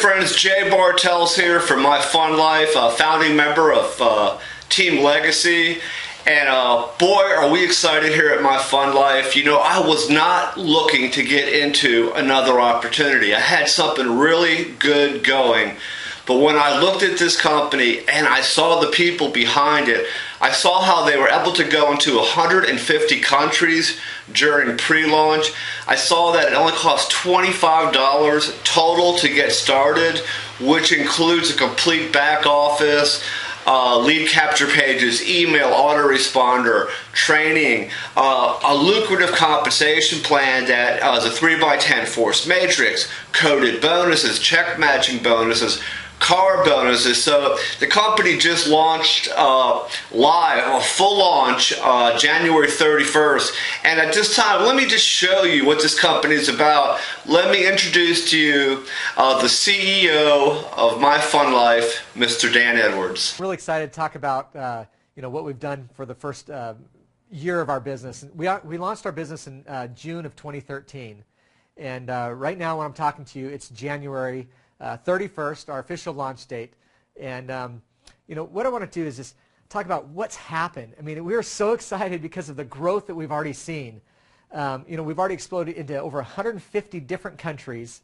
friends, Jay Bartels here from My Fun Life, a founding member of Team Legacy. And boy, are we excited here at My Fun Life. You know, I was not looking to get into another opportunity. I had something really good going. But when I looked at this company and I saw the people behind it, I saw how they were able to go into 150 countries during pre-launch. I saw that it only cost $25 total to get started, which includes a complete back office, lead capture pages, email autoresponder, training, a lucrative compensation plan that is a 3x10 force matrix, coded bonuses, check matching bonuses, car bonuses. So the company just launched live, a full launch, January 31st. And at this time, let me just show you what this company is about. Let me introduce to you the CEO of My Fun Life, Mr. Dan Edwards. I'm really excited to talk about what we've done for the first year of our business. We launched our business in June of 2013. And right now when I'm talking to you, it's January 31st, our official launch date. And what I want to do is just talk about what's happened. I mean, we are so excited because of the growth that we've already seen. We've already exploded into over 150 different countries,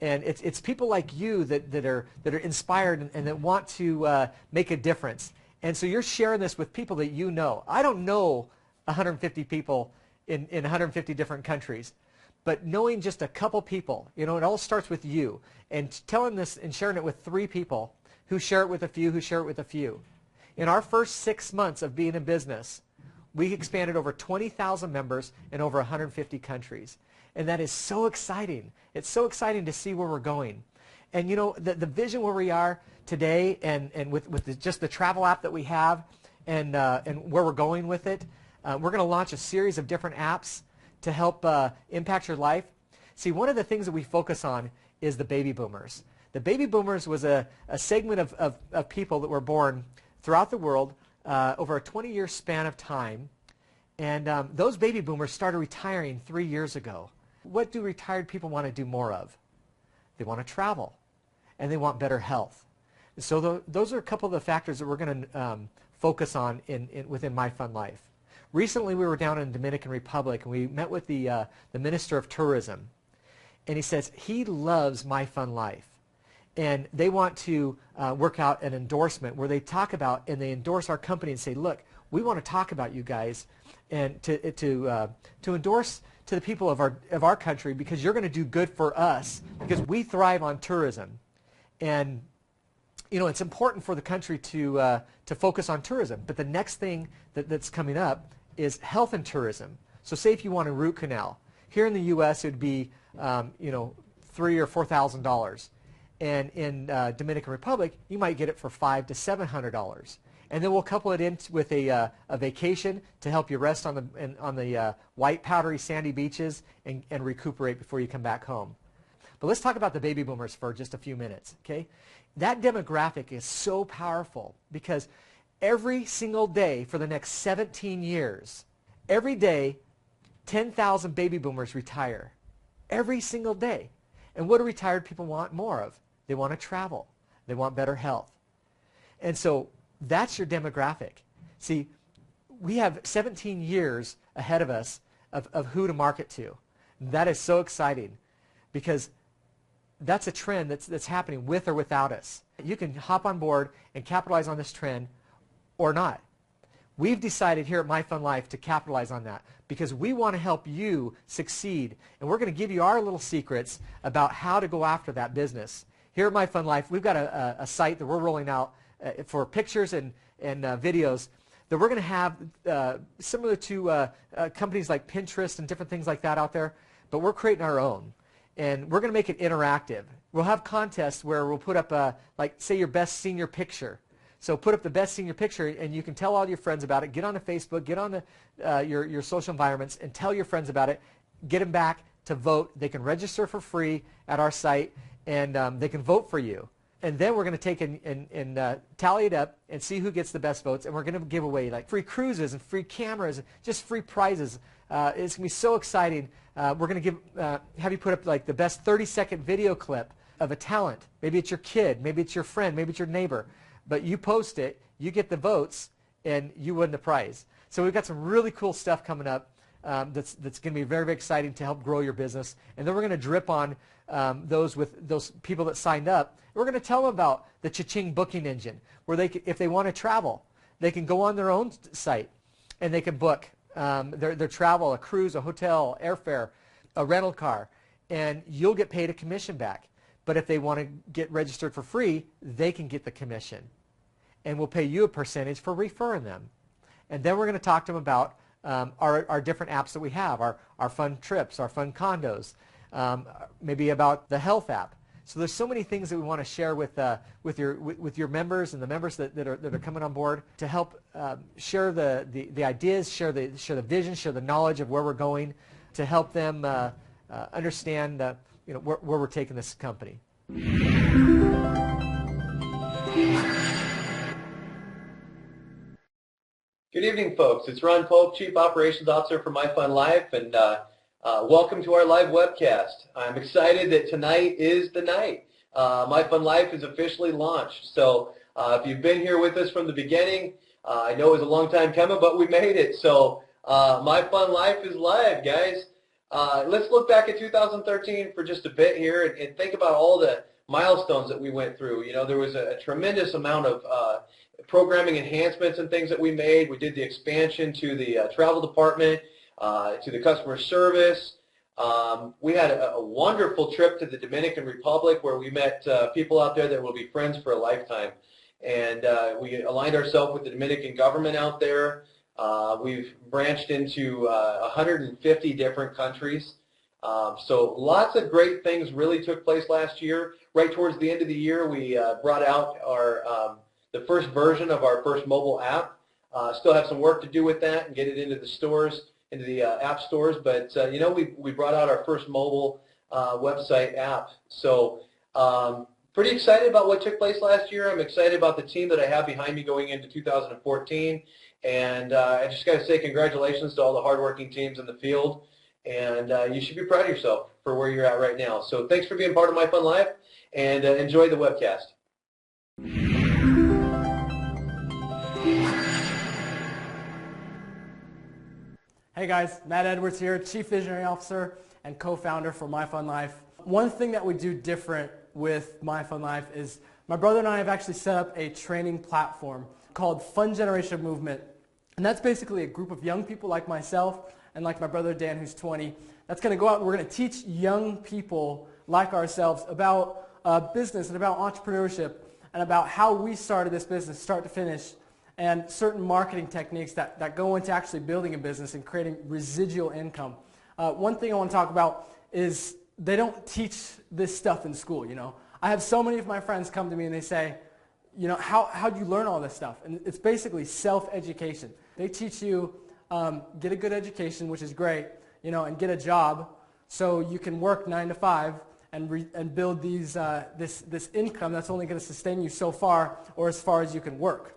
and it's people like you that are inspired and that want to make a difference. And so you're sharing this with people that you know. I don't know 150 people in 150 different countries. But knowing just a couple people, it all starts with you. And telling this and sharing it with 3 people who share it with a few, who share it with a few. In our first 6 months of being in business, we expanded over 20,000 members in over 150 countries. And that is so exciting. It's so exciting to see where we're going. And the vision where we are today and with just the travel app that we have and where we're going with it, we're going to launch a series of different apps to help impact your life. See, one of the things that we focus on is the baby boomers. The baby boomers was a segment of people that were born throughout the world over a 20-year span of time. And those baby boomers started retiring 3 years ago. What do retired people want to do more of? They want to travel, and they want better health. So those are a couple of the factors that we're going to focus on within My Fun Life. Recently, we were down in the Dominican Republic, and we met with the Minister of Tourism. And he says he loves My Fun Life. And they want to work out an endorsement where they talk about and they endorse our company and say, look, we want to talk about you guys and to endorse to the people of our country because you're going to do good for us because we thrive on tourism. And it's important for the country to focus on tourism. But the next thing that's coming up is health and tourism. So say if you want a root canal. Here in the U.S. it would be $3,000 or $4,000. And in Dominican Republic, you might get it for $500 to $700. And then we'll couple it in with a vacation to help you rest on the white, powdery, sandy beaches and recuperate before you come back home. But let's talk about the baby boomers for just a few minutes, okay? That demographic is so powerful because every single day for the next 17 years, every day, 10,000 baby boomers retire. Every single day. And what do retired people want more of? They want to travel. They want better health. And so that's your demographic. See, we have 17 years ahead of us of who to market to. That is so exciting because that's a trend that's happening with or without us. You can hop on board and capitalize on this trend or not. We've decided here at My Fun Life to capitalize on that because we want to help you succeed. And we're going to give you our little secrets about how to go after that business. Here at My Fun Life, we've got a site that we're rolling out for pictures and videos that we're going to have similar to companies like Pinterest and different things like that out there, but we're creating our own. And we're going to make it interactive. We'll have contests where we'll put up, like, say, your best senior picture. So put up the best senior picture, and you can tell all your friends about it. Get on the Facebook, get on your social environments, and tell your friends about it. Get them back to vote. They can register for free at our site, and they can vote for you. And then we're going to take and tally it up and see who gets the best votes. And we're going to give away like free cruises and free cameras, and just free prizes. It's going to be so exciting. We're going to have you put up like the best 30-second video clip of a talent. Maybe it's your kid, maybe it's your friend, maybe it's your neighbor, but you post it, you get the votes, and you win the prize. So we've got some really cool stuff coming up that's going to be very, very exciting to help grow your business. And then we're going to drip on those people that signed up. We're going to tell them about the Cha-Ching booking engine, where if they want to travel, they can go on their own site and they can book their travel, a cruise, a hotel, airfare, a rental car, and you'll get paid a commission back. But if they want to get registered for free, they can get the commission. And we'll pay you a percentage for referring them. And then we're going to talk to them about our different apps that we have, our fun trips, our fun condos, maybe about the health app. So there's so many things that we want to share with your members and the members that are coming on board to help share the ideas, share the vision, share the knowledge of where we're going, to help them understand where we're taking this company. Good evening, folks. It's Ron Pope, Chief Operations Officer for My Fun Life, and welcome to our live webcast. I'm excited that tonight is the night. My Fun Life is officially launched. So if you've been here with us from the beginning, I know it was a long time coming, but we made it. So My Fun Life is live, guys. Let's look back at 2013 for just a bit here and think about all the milestones that we went through. You know, there was a tremendous amount of programming enhancements and things that we made. We did the expansion to the travel department, to the customer service. We had a wonderful trip to the Dominican Republic where we met people out there that will be friends for a lifetime. And we aligned ourselves with the Dominican government out there. We've branched into 150 different countries. So lots of great things really took place last year. Right towards the end of the year, we brought out the first version of our first mobile app. Still have some work to do with that and get it into the stores, into the app stores. But you know, we brought out our first mobile website app. So pretty excited about what took place last year. I'm excited about the team that I have behind me going into 2014. And I just got to say congratulations to all the hardworking teams in the field. And you should be proud of yourself for where you're at right now. So thanks for being part of My Fun Life, and enjoy the webcast. Hey guys, Matt Edwards here, Chief Visionary Officer and co-founder for My Fun Life. One thing that we do different with My Fun Life is my brother and I have actually set up a training platform called Fun Generation Movement. And that's basically a group of young people like myself and like my brother Dan, who's 20, that's going to go out and we're going to teach young people like ourselves about business and about entrepreneurship and about how we started this business start to finish, and certain marketing techniques that go into actually building a business and creating residual income. One thing I want to talk about is they don't teach this stuff in school, you know. I have so many of my friends come to me and they say, you know, how do you learn all this stuff? And it's basically self-education. They teach you get a good education, which is great, you know, and get a job so you can work 9 to 5 and build this income that's only going to sustain you so far, or as far as you can work.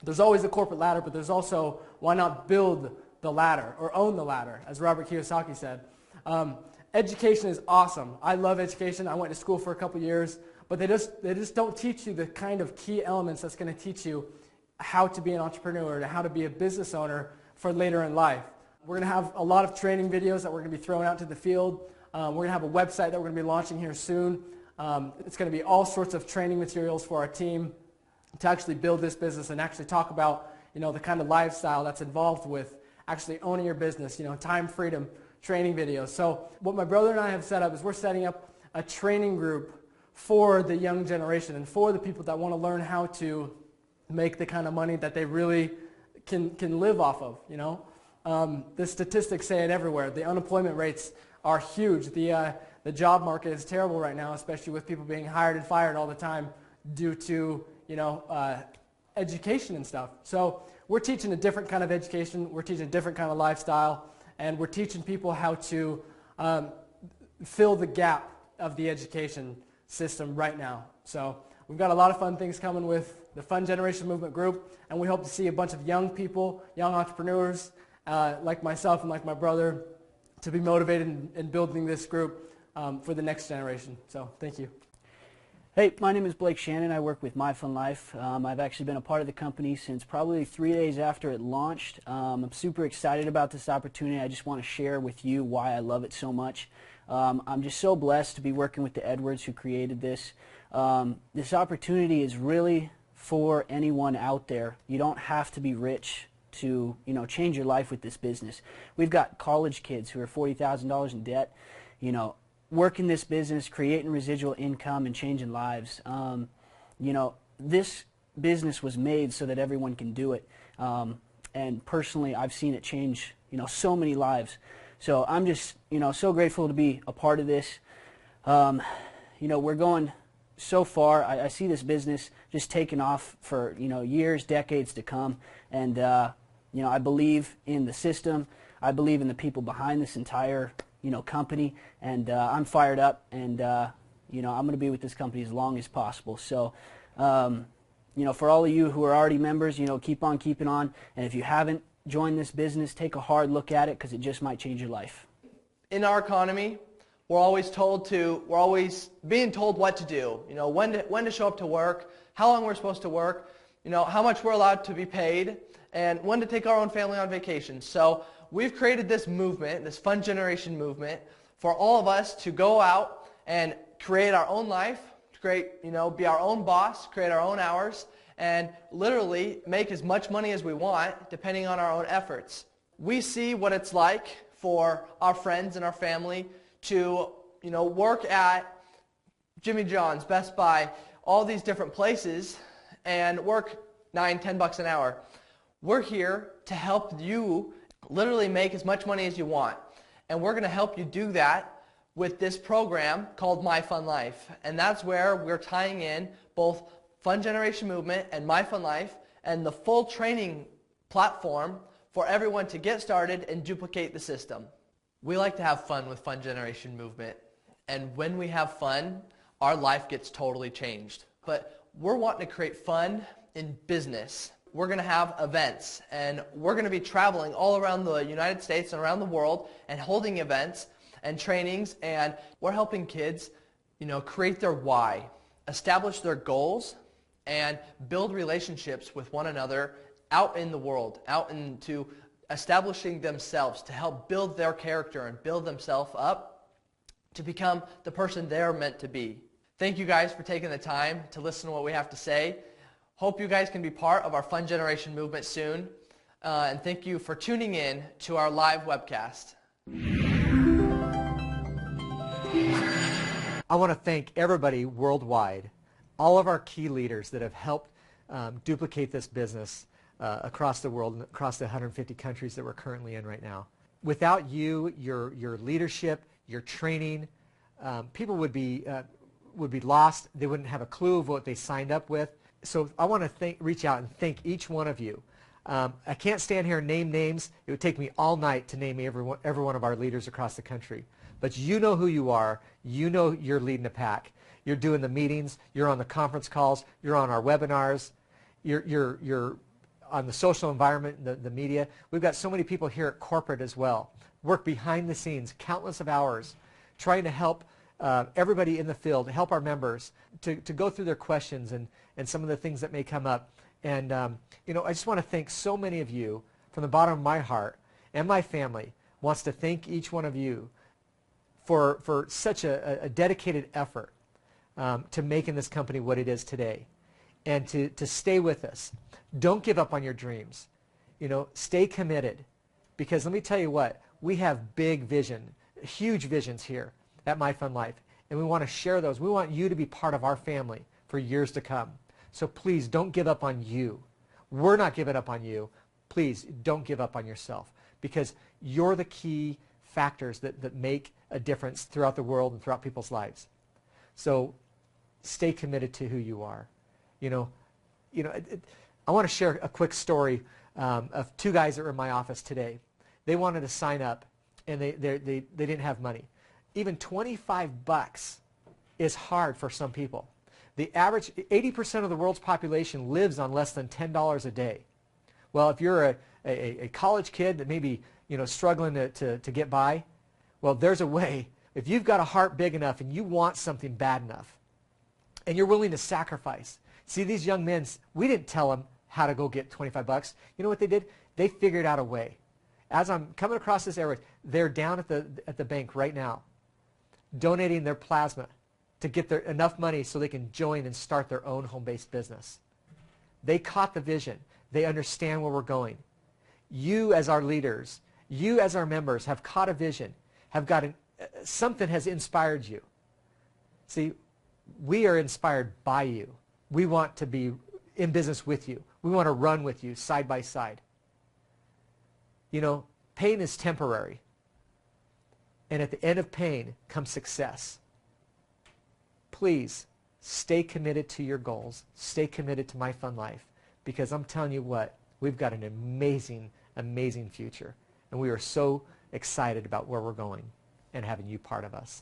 There's always a corporate ladder, but there's also, why not build the ladder or own the ladder, as Robert Kiyosaki said. Education is awesome. I love education. I went to school for a couple years, but they just don't teach you the kind of key elements that's going to teach you how to be an entrepreneur and how to be a business owner for later in life. We're going to have a lot of training videos that we're going to be throwing out to the field. We're going to have a website that we're going to be launching here soon. It's going to be all sorts of training materials for our team to actually build this business and actually talk about, you know, the kind of lifestyle that's involved with actually owning your business, you know, time freedom training videos. So what my brother and I have set up is we're setting up a training group for the young generation and for the people that want to learn how to make the kind of money that they really can live off of, you know. The statistics say it everywhere. The unemployment rates are huge. The job market is terrible right now, especially with people being hired and fired all the time due to, you know, education and stuff. So we're teaching a different kind of education. We're teaching a different kind of lifestyle, and we're teaching people how to fill the gap of the education system right now. So we've got a lot of fun things coming with the Fun Generation Movement group, and we hope to see a bunch of young people, young entrepreneurs like myself and like my brother, to be motivated in building this group for the next generation. So thank you. Hey, my name is Blake Shannon. I work with My Fun Life. I've actually been a part of the company since probably 3 days after it launched. I'm super excited about this opportunity. I just want to share with you why I love it so much. I'm just so blessed to be working with the Edwards who created this. This opportunity is really for anyone out there. You don't have to be rich to, change your life with this business. We've got college kids who are $40,000 in debt, working this business, creating residual income and changing lives. This business was made so that everyone can do it. And personally, I've seen it change, so many lives. So I'm just, so grateful to be a part of this. We're going so far. I see this business just taking off for, years, decades to come. And, I believe in the system. I believe in the people behind this entire company, and I'm fired up, and I'm going to be with this company as long as possible. So, for all of you who are already members, keep on keeping on, and if you haven't joined this business, take a hard look at it because it just might change your life. In our economy, we're always being told what to do. When to show up to work, how long we're supposed to work, how much we're allowed to be paid, and when to take our own family on vacation. So we've created this movement, this Fun Generation movement, for all of us to go out and create our own life, be our own boss, create our own hours, and literally make as much money as we want, depending on our own efforts. We see what it's like for our friends and our family to, work at Jimmy John's, Best Buy, all these different places, and work $9-10 an hour. We're here to help you literally make as much money as you want. And we're going to help you do that with this program called My Fun Life. And that's where we're tying in both Fun Generation Movement and My Fun Life and the full training platform for everyone to get started and duplicate the system. We like to have fun with Fun Generation Movement. And when we have fun, our life gets totally changed. But we're wanting to create fun in business. We're going to have events, and we're going to be traveling all around the United States and around the world and holding events and trainings, and we're helping kids, create their why, establish their goals, and build relationships with one another out in the world, out into establishing themselves to help build their character and build themselves up to become the person they're meant to be. Thank you guys for taking the time to listen to what we have to say. Hope you guys can be part of our Fun Generation movement soon. And thank you for tuning in to our live webcast. I want to thank everybody worldwide, all of our key leaders that have helped duplicate this business across the world and across the 150 countries that we're currently in right now. Without you, your leadership, your training, people would be lost. They wouldn't have a clue of what they signed up with. So I want to reach out and thank each one of you. I can't stand here and name names. It would take me all night to name every one of our leaders across the country. But you know who you are. You know you're leading the pack. You're doing the meetings. You're on the conference calls. You're on our webinars. You're on the social environment, the media. We've got so many people here at corporate as well. Work behind the scenes, countless of hours, trying to help everybody in the field, help our members to go through their questions and some of the things that may come up. And, I just want to thank so many of you from the bottom of my heart, and my family wants to thank each one of you for such a dedicated effort to making this company what it is today, and to stay with us. Don't give up on your dreams. Stay committed, because let me tell you what, we have big vision, huge visions here at My Fun Life, and we want to share those. We want you to be part of our family for years to come. So please don't give up on you. We're not giving up on you. Please don't give up on yourself, because you're the key factors that make a difference throughout the world and throughout people's lives. So stay committed to who you are. I want to share a quick story of two guys that were in my office today. They wanted to sign up, and they didn't have money. Even $25 is hard for some people. The average, 80% of the world's population lives on less than $10 a day. Well, if you're a college kid that may be struggling to get by, well, there's a way. If you've got a heart big enough and you want something bad enough, and you're willing to sacrifice. See, these young men, we didn't tell them how to go get 25 bucks. You know what they did? They figured out a way. As I'm coming across this area, they're down at the bank right now, donating their plasma to get enough money so they can join and start their own home-based business. They caught the vision. They understand where we're going. You as our leaders, you as our members have caught a vision, have got something has inspired you. See, we are inspired by you. We want to be in business with you. We want to run with you side by side. You know, pain is temporary. And at the end of pain comes success. Please stay committed to your goals. Stay committed to My Fun Life. Because I'm telling you what, we've got an amazing, amazing future. And we are so excited about where we're going and having you part of us.